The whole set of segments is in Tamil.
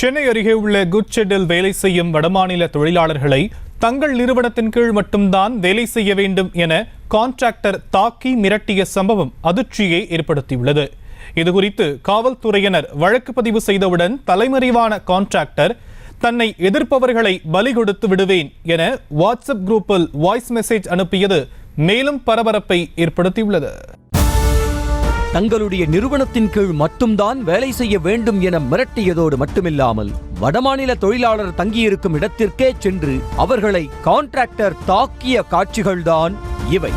சென்னை அருகே உள்ள குட்ஷெட்டில் வேலை செய்யும் வடமாநில தொழிலாளர்களை தங்கள் நிறுவனத்தின் கீழ் மட்டும்தான் வேலை செய்ய வேண்டும் என கான்ட்ராக்டர் தாக்கி மிரட்டிய சம்பவம் அதிர்ச்சியை ஏற்படுத்தியுள்ளது. இதுகுறித்து காவல்துறையினர் வழக்கு பதிவு செய்தவுடன் தலைமறைவான கான்ட்ராக்டர் தன்னை எதிர்ப்பவர்களை பலி கொடுத்து விடுவேன் என வாட்ஸ்அப் குரூப்பில் வாய்ஸ் மெசேஜ் அனுப்பியது மேலும் பரபரப்பை ஏற்படுத்தியுள்ளது. தங்களுடைய நிறுவனத்தின் கீழ் மட்டும்தான் வேலை செய்ய வேண்டும் என மிரட்டியதோடு மட்டுமில்லாமல் வடமாநில தொழிலாளர் தங்கியிருக்கும் இடத்திற்கே சென்று அவர்களை கான்ட்ராக்டர் தாக்கிய காட்சிகள்தான் இவை.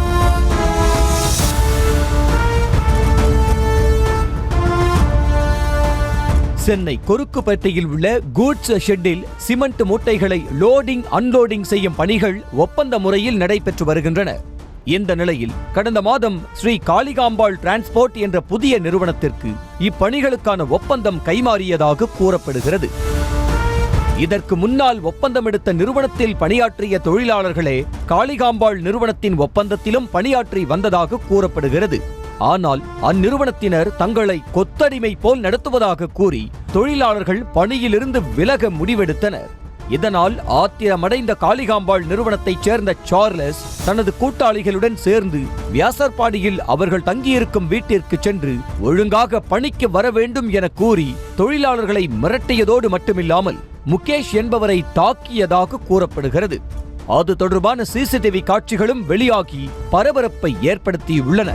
சென்னை கொருக்குப்பேட்டையில் உள்ள கூட்ஸ் ஷெட்டில் சிமெண்ட் மூட்டைகளை லோடிங் அன்லோடிங் செய்யும் பணிகள் ஒப்பந்த முறையில் நடைபெற்று வருகின்றன. இந்த நிலையில் கடந்த மாதம் ஸ்ரீ காளிகாம்பாள் டிரான்ஸ்போர்ட் என்ற புதிய நிறுவனத்திற்கு இப்பணிகளுக்கான ஒப்பந்தம் கைமாறியதாக கூறப்படுகிறது. இதற்கு முன்னால் ஒப்பந்தம் எடுத்த நிறுவனத்தில் பணியாற்றிய தொழிலாளர்களே காளிகாம்பாள் நிறுவனத்தின் ஒப்பந்தத்திலும் பணியாற்றி வந்ததாக கூறப்படுகிறது. ஆனால் அந்நிறுவனத்தினர் தங்களை கொத்தடிமை போல் நடத்துவதாக கூறி தொழிலாளர்கள் பணியிலிருந்து விலக முடிவெடுத்தனர். இதனால் ஆத்திரமடைந்த காளிகாம்பாள் நிறுவனத்தைச் சேர்ந்த சார்லஸ் தனது கூட்டாளிகளுடன் சேர்ந்து வியாசர்பாடியில் அவர்கள் தங்கியிருக்கும் வீட்டிற்கு சென்று ஒழுங்காக பணிக்கு வர வேண்டும் என கூறி தொழிலாளர்களை மிரட்டியதோடு மட்டுமில்லாமல் முகேஷ் என்பவரை தாக்கியதாக கூறப்படுகிறது. அது தொடர்பான சிசிடிவி காட்சிகளும் வெளியாகி பரபரப்பை ஏற்படுத்தியுள்ளன.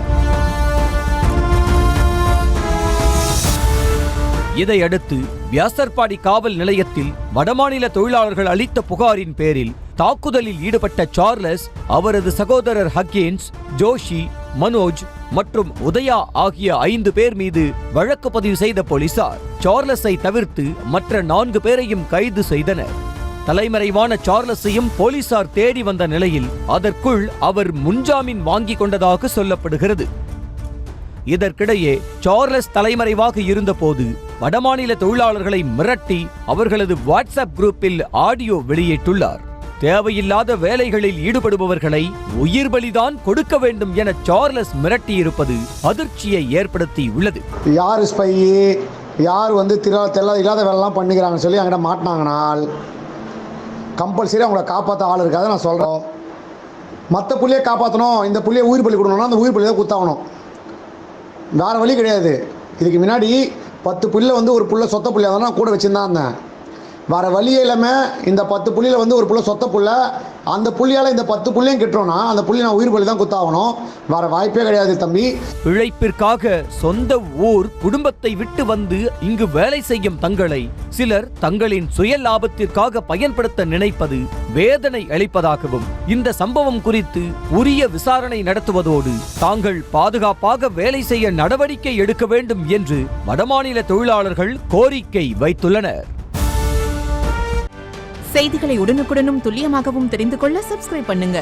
இதையடுத்து வியாசர்பாடி காவல் நிலையத்தில் வடமாநில தொழிலாளர்கள் அளித்த புகாரின் பேரில் தாக்குதலில் ஈடுபட்ட சார்லஸ், அவரது சகோதரர் ஹக்கீன்ஸ், ஜோஷி, மனோஜ் மற்றும் உதயா ஆகிய 5 பேர் மீது வழக்கு பதிவு செய்த போலீசார் சார்லஸை தவிர்த்து மற்ற 4 பேரையும் கைது செய்தனர். தலைமறைவான சார்லஸையும் போலீசார் தேடி வந்த நிலையில் அதற்குள் அவர் முன்ஜாமீன் வாங்கிக் கொண்டதாக சொல்லப்படுகிறது. இதற்கிடையே சார்லஸ் தலைமறைவாக இருந்தபோது வடமாநில தொழிலாளர்களை மிரட்டி அவர்களது வாட்ஸ்அப் குரூப்பில் ஆடியோ வெளியிட்டுள்ளார். தேவையில்லாத வேலைகளில் ஈடுபடுபவர்களை உயிர் பலிதான் கொடுக்க வேண்டும் என சார்லஸ் மிரட்டியிருப்பது அதிர்ச்சியை ஏற்படுத்தி உள்ளது. யார் ஸ்பை, யார் இல்லாத வேலைலாம் பண்ணிக்கிறாங்கன்னு சொல்லி அங்கிட்ட மாட்டினாங்கனால் கம்பல்சரி அவங்கள காப்பாற்ற ஆள் இருக்காது. நான் சொல்கிறோம், மற்ற புள்ளியை காப்பாற்றணும், இந்த புள்ளியை உயிர் பலி கொடுக்கணும்னா அந்த உயிர் பலி தான் குத்தாகணும், வேறு வழி கிடையாது. இதுக்கு முன்னாடி 10 புள்ளியில் ஒரு புள்ள சொத்த புள்ளியாக தான் நான் கூட வச்சுருந்தான் இருந்தேன். வேறு வழியே இல்லாமல் இந்த 10 புள்ளியில் ஒரு புள்ள சொத்த புள்ள, அந்த புள்ளியால் இந்த 10 புள்ளியும் கிட்டோம்னா அந்த புள்ளி நான் உயிர் பலி தான் குத்தாகணும், வேறு வாய்ப்பே கிடையாது தம்பி. பிழைப்பிற்காக சொந்த ஊர் குடும்பத்தை விட்டு வந்து இங்கு வேலை செய்யும் தங்களை சிலர் தங்களின் சுய லாபத்திற்காக பயன்படுத்த நினைப்பது வேதனை அளிப்பதாகவும், இந்த சம்பவம் குறித்து உரிய விசாரணை நடத்துவதோடு தாங்கள் பாதுகாப்பாக வேலை செய்ய நடவடிக்கை எடுக்க வேண்டும் என்று வடமாநில தொழிலாளர்கள் கோரிக்கை வைத்துள்ளனர். செய்திகளை உடனுக்குடனும் துல்லியமாகவும் தெரிந்து கொள்ள சப்ஸ்கிரைப் பண்ணுங்க.